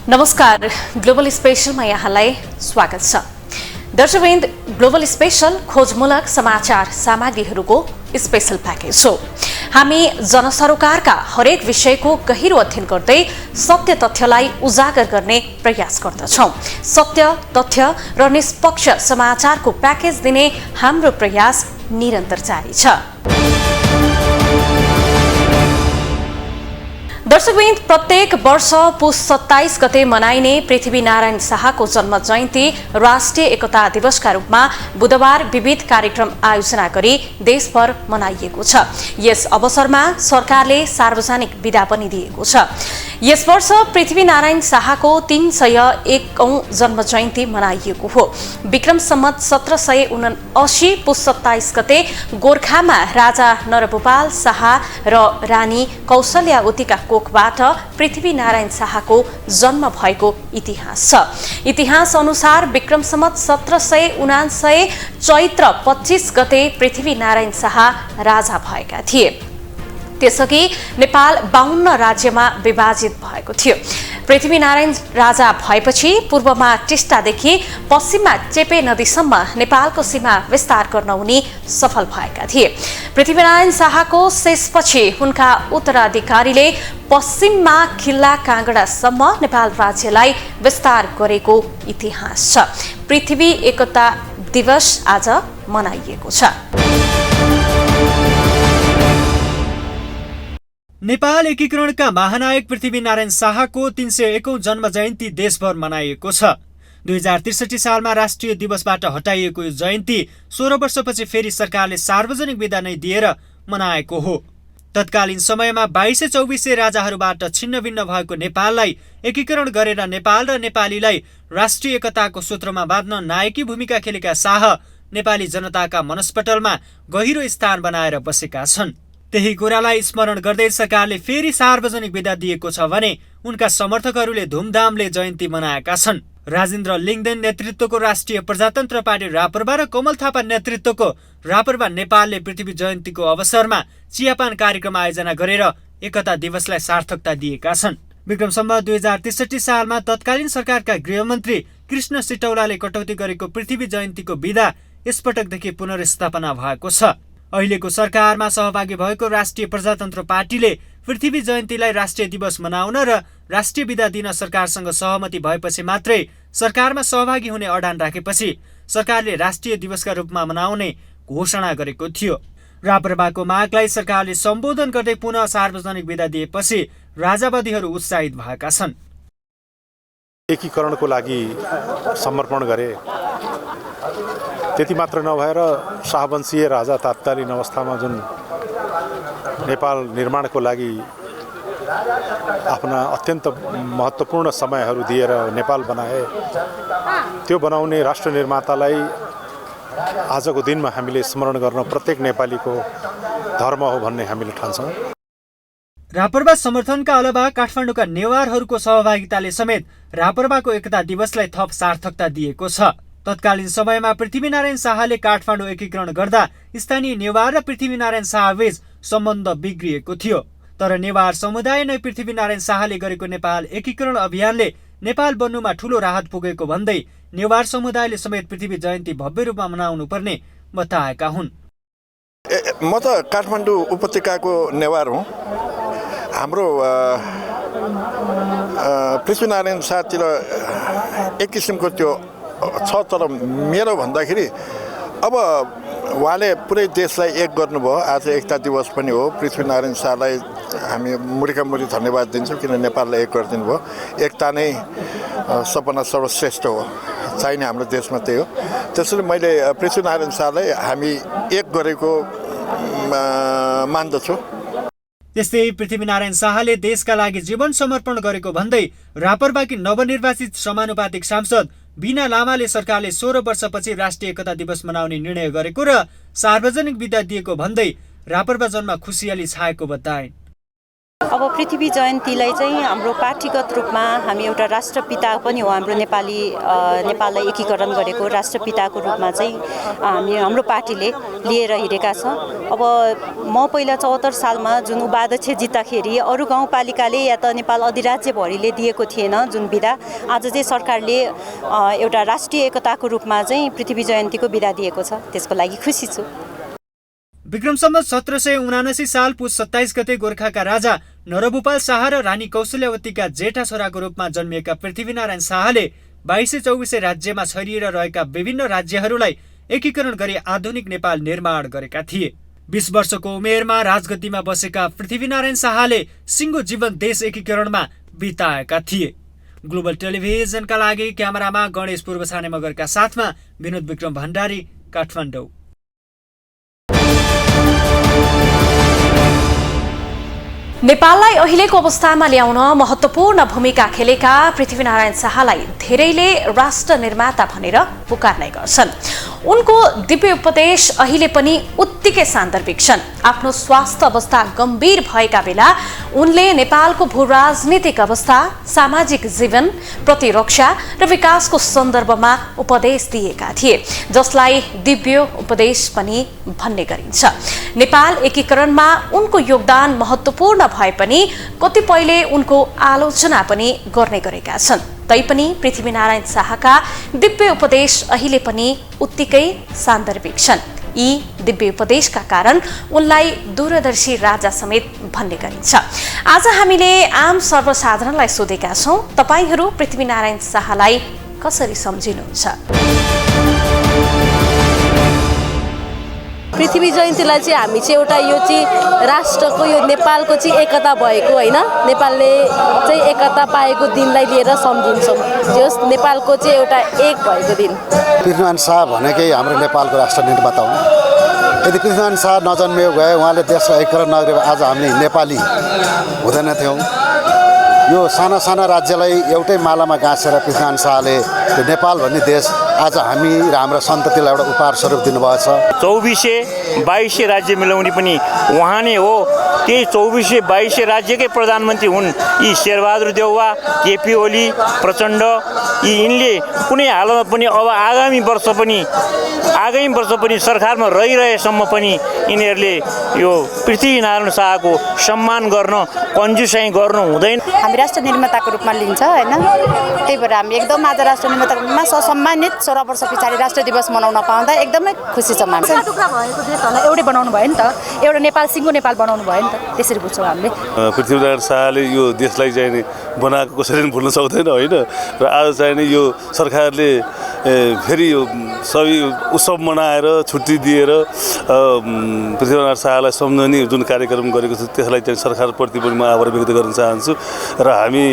नमस्कार, ग्लोबल स्पेशलमा यहाँलाई स्वागत छ। दर्शकवृन्द, ग्लोबल स्पेशल खोजमूलक समाचार सामग्रीहरूको स्पेशल प्याकेज हो। हामी जनसरोकारका हरेक विषयको गहिरो अध्ययन गर्दै सत्य तथ्यलाई उजागर गर्ने प्रयास गर्दछौं। सत्य, तथ्य र निष्पक्ष समाचारको प्याकेज दिने हाम्रो प्रयास निरन्तर जारी छ। दर्शकवृन्द, प्रत्येक वर्ष पुष 27 गते मनाइने पृथ्वीनारायण शाहको जन्म जयन्ती राष्ट्रिय एकता दिवसका रूपमा बुधबार विविध कार्यक्रम आयोजना गरी देशभर मनाइएको छ। यस अवसरमा सरकारले सार्वजनिक बिदा पनि दिएको छ। यस वर्ष पृथ्वीनारायण शाहको 301औं जन्म जयन्ती मनाइएको हो। विक्रम सम्वत 1779 पुष 27 गते गोरखामा राजा नरभूपाल शाह र रानी कौशल्यावतीका कोखबाट पृथ्वीनारायण शाहको जन्म भएको इतिहास छ। इतिहास अनुसार विक्रम सम्वत 1779 चैत्र 25 गते पृथ्वीनारायण शाह राजा भएका थिए। त्यसअघि नेपाल 52 राज्यमा विभाजित भएको थियो। पृथ्वीनारायण राजा भएपछि पूर्वमा टिस्टादेखि पश्चिममा चेपे नदीसम्म नेपालको सीमा विस्तार गर्न उनी सफल भएका थिए। पृथ्वीनारायण शाहको शेषपछि उनका उत्तराधिकारीले पश्चिममा खिल्ला काँगडासम्म नेपाल राज्यलाई विस्तार गरेको इतिहास छ। पृथ्वी एकता दिवस आज मनाइएको छ। नेपाल एकीकरणका महानायक पृथ्वीनारायण शाहको 301औं जन्म जयन्ती देशभर मनाइएको छ। 2063 सालमा राष्ट्रिय दिवसबाट हटाइएको यो जयन्ती 16 वर्षपछि फेरि सरकारले सार्वजनिक बिदा नै दिएर मनाएको हो। तत्कालीन समयमा 2224 राजाहरूबाट छिन्नभिन्न भएको नेपाललाई एकीकरण गरेर नेपाल र नेपालीलाई राष्ट्रिय एकताको सूत्रमा बाँध्न नायकी भूमिका खेलेका शाह नेपाली जनताका मनस्पटलमा गहिरो स्थान बनाएर बसेका छन्। त्यही कुरालाई स्मरण गर्दै सरकारले फेरि सार्वजनिक बिदा दिएको छ भने उनका समर्थकहरूले धुमधामले जयन्ती मनाएका छन्। राजेन्द्र लिङ्गदेन नेतृत्वको राष्ट्रिय प्रजातन्त्र पार्टी राप्रपा र कोमल थापा नेतृत्वको राप्रपा नेपालले पृथ्वी जयन्तीको अवसरमा चियापान कार्यक्रम आयोजना गरेर एकता दिवसलाई सार्थकता दिएका छन्। विक्रम सम्वत 2063 सालमा तत्कालीन सरकारका गृहमन्त्री कृष्ण सिटौलाले कटौती गरेको पृथ्वी जयन्तीको बिदा यसपटकदेखि पुनर्स्थापना भएको छ। अहिलेको सरकारमा सहभागी भएको राष्ट्रिय प्रजातन्त्र पार्टीले पृथ्वी जयन्तीलाई राष्ट्रिय दिवस मनाउन र राष्ट्रिय बिदा दिन सरकारसँग सहमति भएपछि मात्रै सरकारमा सहभागी हुने अडान राखेपछि सरकारले राष्ट्रिय दिवसका रूपमा मनाउने घोषणा गरेको थियो। राप्रपाको मागलाई सरकारले सम्बोधन गर्दै पुनः सार्वजनिक बिदा दिएपछि राजावादीहरू उत्साहित भएका छन्। एकीकरणको लागि समर्पण गरे। त्यति मात्र नभएर शाहवंशीय राजा तात्कालीन अवस्थामा जुन नेपाल निर्माणको लागि आफ्ना अत्यन्त महत्त्वपूर्ण समयहरू दिएर नेपाल बनाए, त्यो बनाउने राष्ट्र निर्मातालाई आजको दिनमा हामीले स्मरण गर्न प्रत्येक नेपालीको धर्म हो भन्ने हामीले ठान्छौँ। राप्रपा समर्थनका अलावा काठमाडौँका नेवारहरूको सहभागिताले समेत राप्रपाको एकता दिवसलाई थप सार्थकता दिएको छ। तत्कालीन समयमा पृथ्वीनारायण शाहले काठमाडौँ एकीकरण गर्दा स्थानीय नेवार र पृथ्वीनारायण शाहबीच सम्बन्ध बिग्रिएको थियो। तर नेवार समुदाय नै पृथ्वीनारायण शाहले गरेको नेपाल एकीकरण अभियानले नेपाल बन्नुमा ठूलो राहत पुगेको भन्दै नेवार समुदायले समेत पृथ्वी जयन्ती भव्य रूपमा मनाउनु पर्ने बताएका हुन्। म त काठमाडौँ उपत्यकाको नेवार हुँ। हाम्रो पृथ्वीनारायण शाहतिर एक किसिमको त्यो छ, तर मेरो भन्दाखेरि अब उहाँले पुरै देशलाई एक गर्नुभयो। आज एकता दिवस पनि हो। पृथ्वीनारायण शाहलाई हामी मुरीका मुरी धन्यवाद दिन्छौँ, किन नेपाललाई एक गरिदिनु भयो। एकता नै सबभन्दा सर्वश्रेष्ठ हो, चाहिने हाम्रो देशमा त्यही हो। त्यसैले मैले पृथ्वीनारायण शाहलाई हामी एक गरेको मान्दछु। त्यस्तै पृथ्वीनारायण शाहले देशका लागि जीवन समर्पण गरेको भन्दै राप्रपाकी नवनिर्वाचित समानुपातिक सांसद बिना लामाले सरकारले 16 वर्षपछि राष्ट्रिय एकता दिवस मनाउने निर्णय गरेको र सार्वजनिक बिदा दिएको भन्दै राप्रपा जनमा खुसियाली छाएको बताए। अब पृथ्वी जयन्तीलाई चाहिँ हाम्रो पार्टीगत रूपमा हामी एउटा राष्ट्रपिता पनि हो। हाम्रो नेपाललाई एकीकरण गरेको राष्ट्रपिताको रूपमा चाहिँ हाम्रो पार्टीले लिएर हिँडेका छौँ। अब म पहिला 74 सालमा जुन उपाध्यक्ष जित्दाखेरि अरू गाउँपालिकाले या त नेपाल अधिराज्यभरिले दिएको थिएन जुन बिदा, आज चाहिँ सरकारले एउटा राष्ट्रिय एकताको रूपमा चाहिँ पृथ्वी जयन्तीको बिदा दिएको छ। त्यसको लागि खुसी छु। विक्रम सम्वत 1779 साल पुस 27 गते गोर्खाका राजा नरभूपाल शाह र रानी कौशल्यावतीका जेठा छोराको रूपमा जन्मिएका पृथ्वीनारायण शाहले 2224 राज्यमा छरिएर रहेका विभिन्न राज्यहरूलाई एकीकरण गरी आधुनिक नेपाल निर्माण गरेका थिए। 20 वर्षको उमेरमा राजगद्दीमा बसेका पृथ्वीनारायण शाहले सिङ्गो जीवन देश एकीकरणमा बिताएका थिए। ग्लोबल टेलिभिजनका लागि क्यामेरामा गणेश पूर्वछाने मगरका साथमा विनोद विक्रम भण्डारी, काठमाडौँ। नेपाललाई अहिलेको अवस्थामा ल्याउन महत्त्वपूर्ण भूमिका खेलेका पृथ्वीनारायण शाहलाई धेरैले राष्ट्र निर्माता भनेर पुकार्ने गर्छन्। उनको दिव्य उपदेश अहिले पनि उत्तिकै सान्दर्भिक छन्। आफ्नो स्वास्थ्य अवस्था गम्भीर भएका बेला उनले नेपालको भू राजनीतिक अवस्था, सामाजिक जीवन, प्रतिरक्षा र विकासको सन्दर्भमा उपदेश दिएका थिए, जसलाई दिव्य उपदेश पनि भन्ने गरिन्छ। नेपाल एकीकरणमा उनको योगदान महत्त्वपूर्ण भए पनि कतिपयले उनको आलोचना पनि गर्ने गरेका छन्। तैपनि पृथ्वीनारायण शाहका दिव्य उपदेश अहिले पनि उत्तिकै सान्दर्भिक छन्। यी दिव्य उपदेशका कारण उनलाई दूरदर्शी राजा समेत भन्ने गरिन्छ। आज हामीले आम सर्वसाधारणलाई सोधेका छौँ, तपाईहरू पृथ्वीनारायण शाहलाई कसरी सम्झिनुहुन्छ? पृथ्वी जयन्तीलाई चाहिँ हामी चाहिँ एउटा यो चाहिँ राष्ट्रको, यो नेपालको चाहिँ एकता भएको होइन, नेपालले चाहिँ एकता पाएको दिनलाई लिएर सम्झिन्छौँ। जस नेपालको चाहिँ एउटा एक भएको दिन। पृथ्वीनारायण शाह भनेकै हाम्रो नेपालको राष्ट्र निर्माता हुन्। यदि पृथ्वीनारायण शाह नजन्मिएको भए, उहाँले देशलाई एकीकरण नगरे आज हामी नेपाली हुँदैन थियौँ। यो साना साना राज्यलाई एउटै मालामा गाँसेर पृथ्वीनारायण शाहले यो नेपाल भन्ने देश आज हामी र हाम्रो सन्ततिलाई एउटा उपहार स्वरूप दिनुभएको छ। 2422 राज्य मिलाउने पनि उहाँ नै हो। त्यही 2422 राज्यकै प्रधानमन्त्री हुन् यी शेरबहादुर देउवा, केपी ओली, प्रचण्ड। यिनले कुनै हालतमा पनि अब आगामी वर्ष पनि सरकारमा रहिरहेसम्म पनि यिनीहरूले यो पृथ्वीनारायण शाहको सम्मान गर्न, कन्जुसाइ गर्नु हुँदैन। हामी राष्ट्र निर्माताको रूपमा लिन्छ होइन, त्यही भएर हामी एकदम आज राष्ट्र निर्माताको रूपमा ससम्मानित 16 वर्ष पछाडि राष्ट्र दिवस मनाउन पाउँदा एकदमै खुसी छौँ। हामी टुक्रा भएको देशहरूलाई एउटै बनाउनु भयो नि त, एउटा नेपाल सिङ्गो नेपाल बनाउनु भयो नि त, त्यसरी बुझ्छौँ हामीले। पृथ्वीनारायण शाहले यो देशलाई चाहिँ नि बनाएको कसरी पनि भुल्न सक्दैन होइन। र आज चाहिँ नि यो सरकारले फेरि यो सबै उत्सव मनाएर छुट्टी दिएर पृथ्वीनारायण शाहलाई सम्झने जुन कार्यक्रम गरेको छ त्यसलाई चाहिँ सरकारप्रति पनि म आभार व्यक्त गर्न चाहन्छु र हामी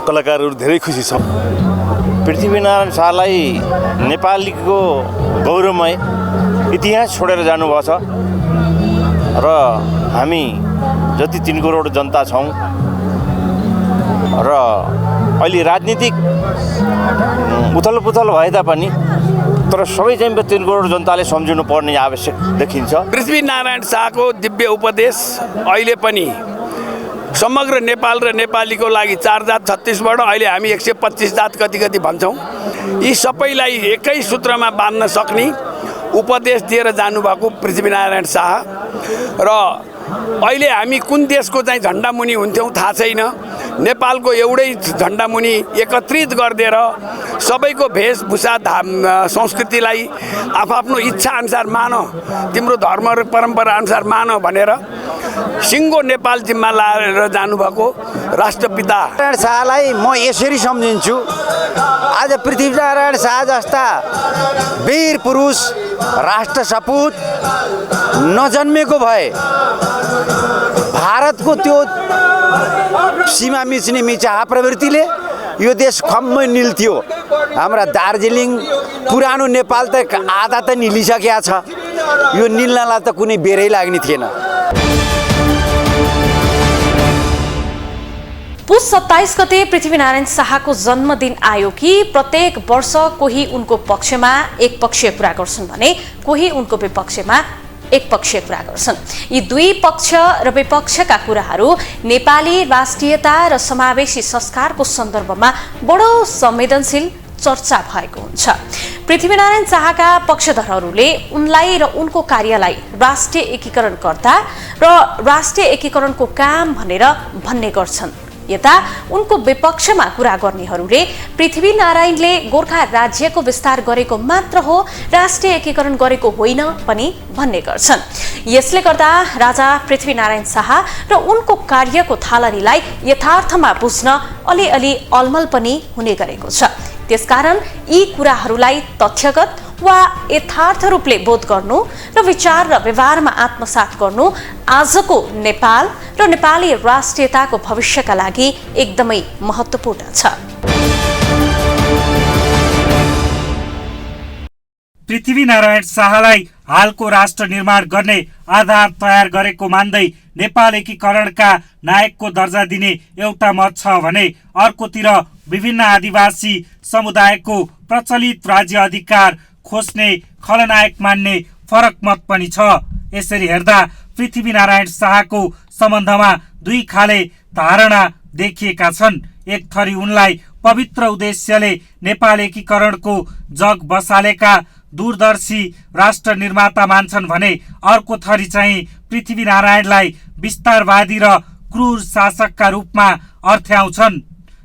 कलाकारहरू धेरै खुसी छौँ। पृथ्वीनारायण शाहलाई नेपालीको गौरवमय इतिहास छोडेर जानुभएको छ र हामी जति 3 करोड जनता छौँ र अहिले राजनीतिक उथलपुथल भए तापनि तर सबै चाहिँ 3 करोड जनताले सम्झिनु पर्ने आवश्यक देखिन्छ। पृथ्वीनारायण शाहको दिव्य उपदेश अहिले पनि समग्र नेपाल र नेपालीको लागि 4 जात 36बाट अहिले हामी 125 जात कति भन्छौँ, यी सबैलाई एकै सूत्रमा बाँध्न सक्ने उपदेश दिएर जानुभएको पृथ्वीनारायण शाह। र अहिले हामी कुन देशको चाहिँ झन्डा मुनि हुन्थ्यौँ थाहा छैन, नेपालको एउटै झन्डा मुनि एकत्रित गरिदिएर सबैको वेशभूषा संस्कृतिलाई आफ्नो इच्छा अनुसार मान, तिम्रो धर्म र परम्परा अनुसार मान भनेर सिङ्गो नेपाल जिम्मा लाएर जानुभएको राष्ट्रपिता शाहलाई म यसरी सम्झिन्छु। आज पृथ्वीनारायण शाह जस्ता वीर पुरुष राष्ट्र सपूत नजन्मेको भए भारतको त्यो सीमा मिच्ने मिचाहा प्रवृत्तिले यो देश खम्मै निल्थ्यो। हाम्रा दार्जिलिङ पुरानो नेपाल त आधा त निलिसकेको छ, यो निल्नलाई त कुनै बेरै लाग्ने थिएन। पुस 27 गते पृथ्वीनारायण शाहको जन्मदिन आयो कि प्रत्येक वर्ष कोही उनको पक्षमा एक पक्षीय कुरा गर्छन् भने कोही उनको विपक्षमा एकपक्षीय कुरा गर्छन्। यी दुई पक्ष र विपक्षका कुराहरू नेपाली राष्ट्रियता र समावेशी संस्कारको सन्दर्भमा बडो संवेदनशील चर्चा भएको हुन्छ। पृथ्वीनारायण शाहका पक्षधरहरूले उनलाई र उनको कार्यलाई राष्ट्रिय एकीकरणकर्ता र राष्ट्रिय एकीकरणको काम भनेर भन्ने गर्छन्। यता उनको विपक्षमा कुरा गर्नेहरूले पृथ्वीनारायणले गोर्खा राज्यको विस्तार गरेको मात्र हो, राष्ट्रिय एकीकरण गरेको होइन पनि भन्ने गर्छन्। यसले गर्दा राजा पृथ्वीनारायण शाह र उनको कार्यको थालनीलाई यथार्थमा बुझ्न अलिअलि अलमल पनि हुने गरेको छ। त्यसकारण यी कुराहरूलाई तथ्यगत वा यथार्थ रूपले बोध गर्नु र विचार र व्यवहारमा आत्मसात गर्नु आजको नेपाल र नेपाली राष्ट्रियताको भविष्यका लागि एकदमै महत्त्वपूर्ण छ। पृथ्वीनारायण शाहलाई हालको राष्ट्र निर्माण गर्ने आधार तयार गरेको मान्दै नेपाल एकीकरणका नायकको दर्जा दिने एउटा मत छ भने अर्कोतिर विभिन्न आदिवासी समुदायको प्रचलित राज्य अधिकार खोज्ने खलनायक मान्ने फरक मत पनि छ। यसरी हेर्दा पृथ्वीनारायण शाहको सम्बन्धमा दुई खाले धारणा देखिएका छन्। एक थरी उनलाई पवित्र उद्देश्यले नेपाल एकीकरणको जग बसालेका दूरदर्शी राष्ट्र निर्माता मान्छन् भने अर्को थरी चाहिँ पृथ्वीनारायणलाई विस्तारवादी र क्रूर शासकका रूपमा अर्थ्याउँछन्।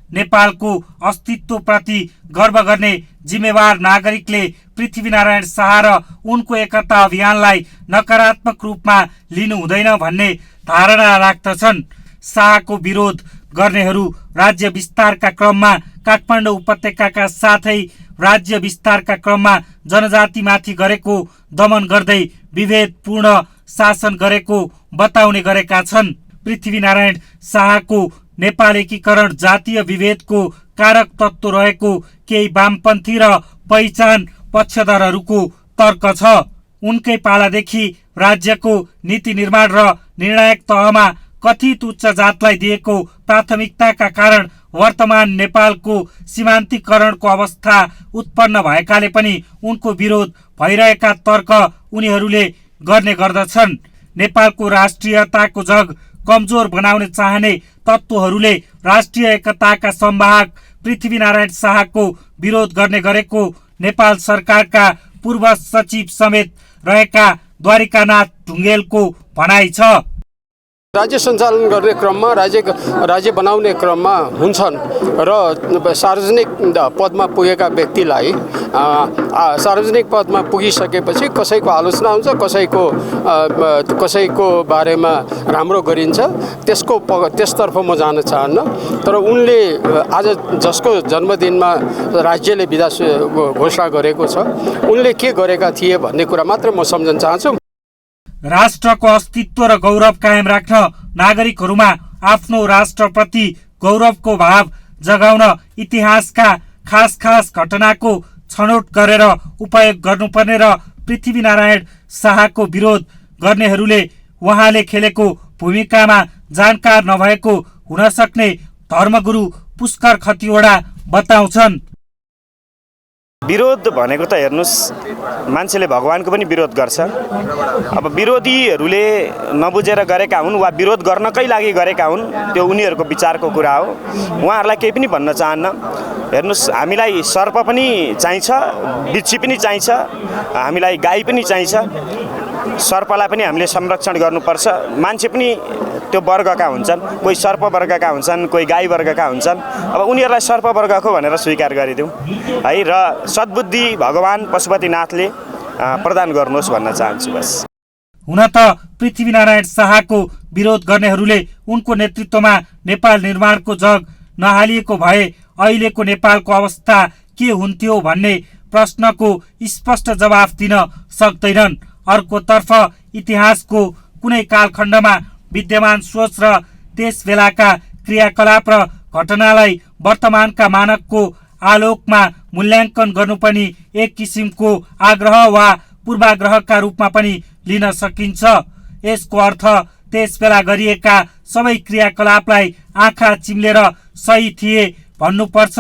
नेपालको अस्तित्वप्रति गर्व गर्ने जिम्मेवार नागरिकले पृथ्वीनारायण शाह र उनको एकता अभियानलाई नकारात्मक रूपमा लिनु हुँदैन भन्ने धारणा राख्दछन्। शाहको विरोध गर्नेहरू राज्य विस्तारका क्रममा काठमाडौँ उपत्यकाका साथै राज्य विस्तारका क्रममा जनजातिमाथि गरेको दमन गर्दै विभेदपूर्ण शासन गरेको बताउने गरेका छन्। पृथ्वीनारायण शाहको नेपाल एकीकरण जातीय विभेदको कारक तत्त्व रहेको केही वामपन्थी र पहिचान पक्षधरहरूको तर्क छ। उनकै पालादेखि राज्यको नीति निर्माण र निर्णायक तहमा कथित उच्च जातलाई दिएको प्राथमिकताका कारण वर्तमान नेपालको सीमान्तीकरणको अवस्था उत्पन्न भएकाले पनि उनको विरोध भइरहेका तर्क उनीहरूले गर्ने गर्दछन्। नेपालको राष्ट्रियताको जग कमजोर बनाउन चाहने तत्त्वहरूले राष्ट्रिय एकताका संवाहक पृथ्वीनारायण शाहको विरोध गर्ने गरेको नेपाल सरकारका पूर्व सचिव समेत रहेका द्वारिकानाथ ढुङ्गेलको भनाइ छ। राज्य सञ्चालन गर्ने क्रममा राज्य बनाउने क्रममा हुन्छन् र सार्वजनिक पदमा पुगेका व्यक्तिलाई सार्वजनिक पदमा पुगिसकेपछि कसैको आलोचना हुन्छ, कसैको बारेमा राम्रो गरिन्छ, त्यसतर्फ म जान चाहन्न। तर उनले आज जसको जन्मदिनमा राज्यले विदा घोषणा गरेको छ उनले के गरेका थिए भन्ने कुरा मात्र म सम्झन चाहन्छु। राष्ट्रको अस्तित्व र गौरव कायम राख्न नागरिकहरूमा आफ्नो राष्ट्रप्रति गौरवको भाव जगाउन इतिहासका खास घटनाको छनौट गरेर उपयोग गर्नुपर्ने र पृथ्वीनारायण शाहको विरोध गर्नेहरूले उहाँले खेलेको भूमिकामा जानकार नभएको हुन सक्ने धर्मगुरु पुष्कर खतिवडा बताउँछन्। विरोध भनेको त हेर्नुस्, मान्छेले भगवानको पनि विरोध गर्छ। अब विरोधीहरूले नबुझेर गरेका हुन् वा विरोध गर्नकै लागि गरेका हुन्, त्यो उनीहरूको विचारको कुरा हो। उहाँहरूलाई केही पनि भन्न चाहन्न। हेर्नुस्, हामीलाई सर्प पनि चाहिन्छ, बिच्छी पनि चाहिन्छ, हामीलाई गाई पनि चाहिन्छ। सर्पलाई पनि हामीले संरक्षण गर्नुपर्छ। मान्छे पनि त्यो वर्गका हुन्छन्, कोही सर्प वर्गका हुन्छन्, कोही गाई वर्गका हुन्छन्। अब उनीहरूलाई सर्प वर्गको भनेर स्वीकार गरिदिउँ है, र सद्बुद्धि भगवान पशुपतिनाथले प्रदान गर्नुहोस् भन्न चाहन्छु बस। हुन त पृथ्वीनारायण शाहको विरोध गर्नेहरूले उनको नेतृत्वमा नेपाल निर्माणको जग नहालिएको भए अहिलेको नेपालको अवस्था के हुन्थ्यो भन्ने प्रश्नको स्पष्ट जवाफ दिन सक्दैनन्। अर्कोतर्फ इतिहासको कुनै कालखण्डमा विद्यमान सोच र त्यस बेलाका क्रियाकलाप र घटनालाई वर्तमानका मानकको आलोकमा मूल्याङ्कन गर्नु पनि एक किसिमको आग्रह वा पूर्वाग्रहका रूपमा पनि लिन सकिन्छ। यसको अर्थ त्यस बेला गरिएका सबै क्रियाकलापलाई आँखा चिम्लेर सही थिए भन्नुपर्छ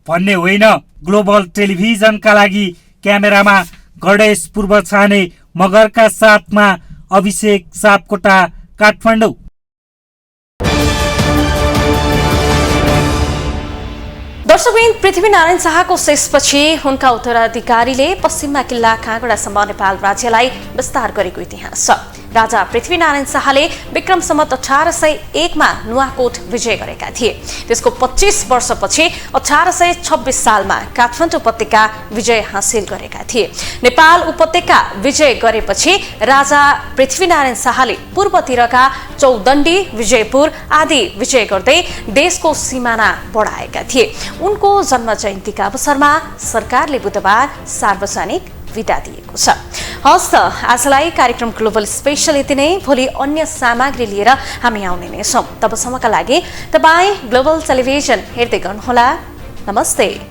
भन्ने होइन। ग्लोबल टेलिभिजनका लागि क्यामेरामा गणेश पूर्व छाने मगरका साथमा अभिषेक सापकोटा, काठमाडौँ। दर्शकबिन, पृथ्वीनारायण शाहको शेषपछि उनका उत्तराधिकारीले पश्चिममा किल्ला काँगडासम्म नेपाल राज्यलाई विस्तार गरेको इतिहास छ। राजा पृथ्वीनारायण शाहले विक्रम सम्वत 1801 मा नुवाकोट विजय गरेका थिए। त्यसको 25 वर्षपछि 1826 सालमा काठमाडौँ उपत्यका विजय हासिल गरेका थिए। नेपाल उपत्यका विजय गरेपछि राजा पृथ्वीनारायण शाहले पूर्वतिरका चौदण्डी, विजयपुर आदि विजय गर्दै देशको सिमाना बढाएका थिए। उनको जन्म जयन्तीका अवसरमा सरकारले बुधबार सार्वजनिक विदा दिएको छ। हस् त, आजलाई कार्यक्रम ग्लोबल स्पेशल यति नै। भोलि अन्य सामग्री लिएर हामी आउने नै छौँ। तबसम्मका लागि तपाईँ ग्लोबल टेलिभिजन हेर्दै गर्नुहोला। नमस्ते।